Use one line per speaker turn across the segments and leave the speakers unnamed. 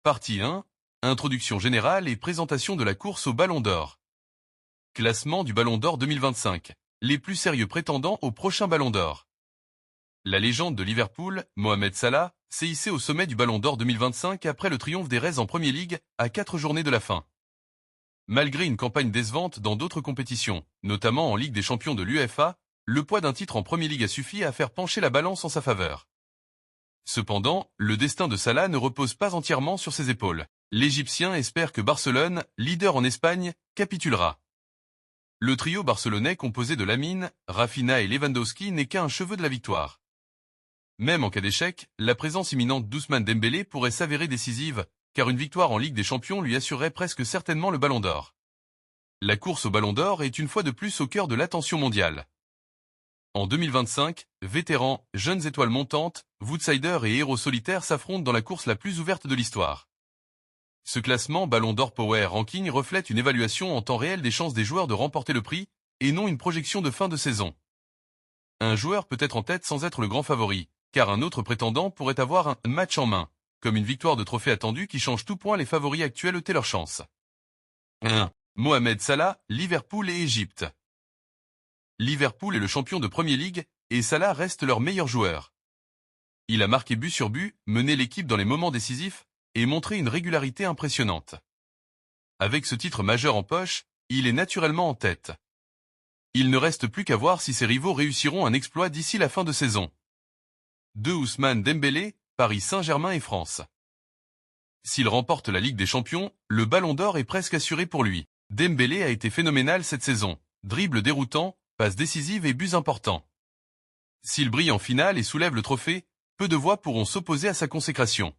Partie 1. Introduction générale et présentation de la course au Ballon d'Or. Classement du Ballon d'Or 2025. Les plus sérieux prétendants au prochain Ballon d'Or. La légende de Liverpool, Mohamed Salah, s'est hissé au sommet du Ballon d'Or 2025 après le triomphe des Reds en Premier League, à 4 journées de la fin. Malgré une campagne décevante dans d'autres compétitions, notamment en Ligue des Champions de l'UEFA, le poids d'un titre en Premier League a suffi à faire pencher la balance en sa faveur. Cependant, le destin de Salah ne repose pas entièrement sur ses épaules. L'Égyptien espère que Barcelone, leader en Espagne, capitulera. Le trio barcelonais composé de Lamine, Raphinha et Lewandowski n'est qu'à un cheveu de la victoire. Même en cas d'échec, la présence imminente d'Ousmane Dembélé pourrait s'avérer décisive, car une victoire en Ligue des Champions lui assurerait presque certainement le Ballon d'Or. La course au Ballon d'Or est une fois de plus au cœur de l'attention mondiale. En 2025, vétérans, jeunes étoiles montantes, outsiders et héros solitaires s'affrontent dans la course la plus ouverte de l'histoire. Ce classement Ballon d'Or Power Ranking reflète une évaluation en temps réel des chances des joueurs de remporter le prix, et non une projection de fin de saison. Un joueur peut être en tête sans être le grand favori, car un autre prétendant pourrait avoir un match en main, comme une victoire de trophée attendue qui change tout point les favoris actuels ôter leur chance. 1. Mohamed Salah, Liverpool et Égypte. Liverpool est le champion de Premier League, et Salah reste leur meilleur joueur. Il a marqué but sur but, mené l'équipe dans les moments décisifs, et montré une régularité impressionnante. Avec ce titre majeur en poche, il est naturellement en tête. Il ne reste plus qu'à voir si ses rivaux réussiront un exploit d'ici la fin de saison. 2. Ousmane Dembélé, Paris Saint-Germain et France. S'il remporte la Ligue des Champions, le Ballon d'Or est presque assuré pour lui. Dembélé a été phénoménal cette saison, dribble déroutant, passes décisives et buts importants. S'il brille en finale et soulève le trophée, peu de voix pourront s'opposer à sa consécration.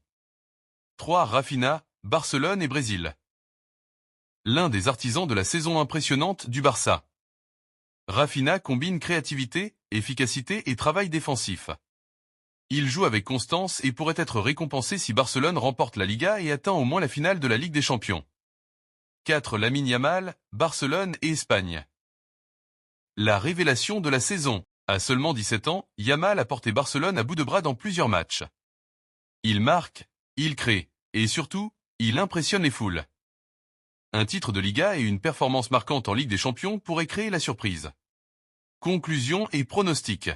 3. Raphinha, Barcelone et Brésil. L'un des artisans de la saison impressionnante du Barça. Raphinha combine créativité, efficacité et travail défensif. Il joue avec constance et pourrait être récompensé si Barcelone remporte la Liga et atteint au moins la finale de la Ligue des Champions. 4. Lamine Yamal, Barcelone et Espagne. La révélation de la saison. À seulement 17 ans, Yamal a porté Barcelone à bout de bras dans plusieurs matchs. Il marque, il crée, et surtout, il impressionne les foules. Un titre de Liga et une performance marquante en Ligue des Champions pourraient créer la surprise. Conclusion et pronostic.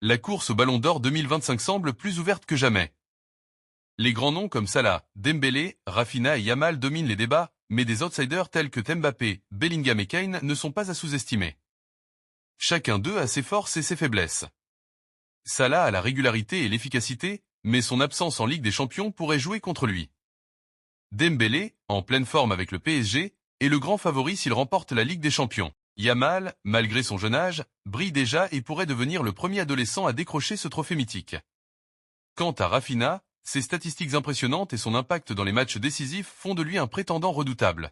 La course au Ballon d'Or 2025 semble plus ouverte que jamais. Les grands noms comme Salah, Dembélé, Raphinha et Yamal dominent les débats, mais des outsiders tels que Mbappé, Bellingham et Kane ne sont pas à sous-estimer. Chacun d'eux a ses forces et ses faiblesses. Salah a la régularité et l'efficacité, mais son absence en Ligue des Champions pourrait jouer contre lui. Dembélé, en pleine forme avec le PSG, est le grand favori s'il remporte la Ligue des Champions. Yamal, malgré son jeune âge, brille déjà et pourrait devenir le premier adolescent à décrocher ce trophée mythique. Quant à Raphinha, ses statistiques impressionnantes et son impact dans les matchs décisifs font de lui un prétendant redoutable.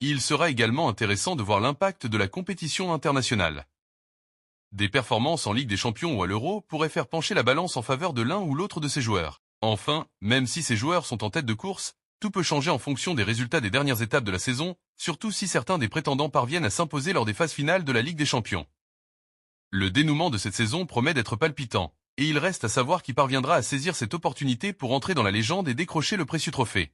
Il sera également intéressant de voir l'impact de la compétition internationale. Des performances en Ligue des Champions ou à l'Euro pourraient faire pencher la balance en faveur de l'un ou l'autre de ces joueurs. Enfin, même si ces joueurs sont en tête de course, tout peut changer en fonction des résultats des dernières étapes de la saison, surtout si certains des prétendants parviennent à s'imposer lors des phases finales de la Ligue des Champions. Le dénouement de cette saison promet d'être palpitant, et il reste à savoir qui parviendra à saisir cette opportunité pour entrer dans la légende et décrocher le précieux trophée.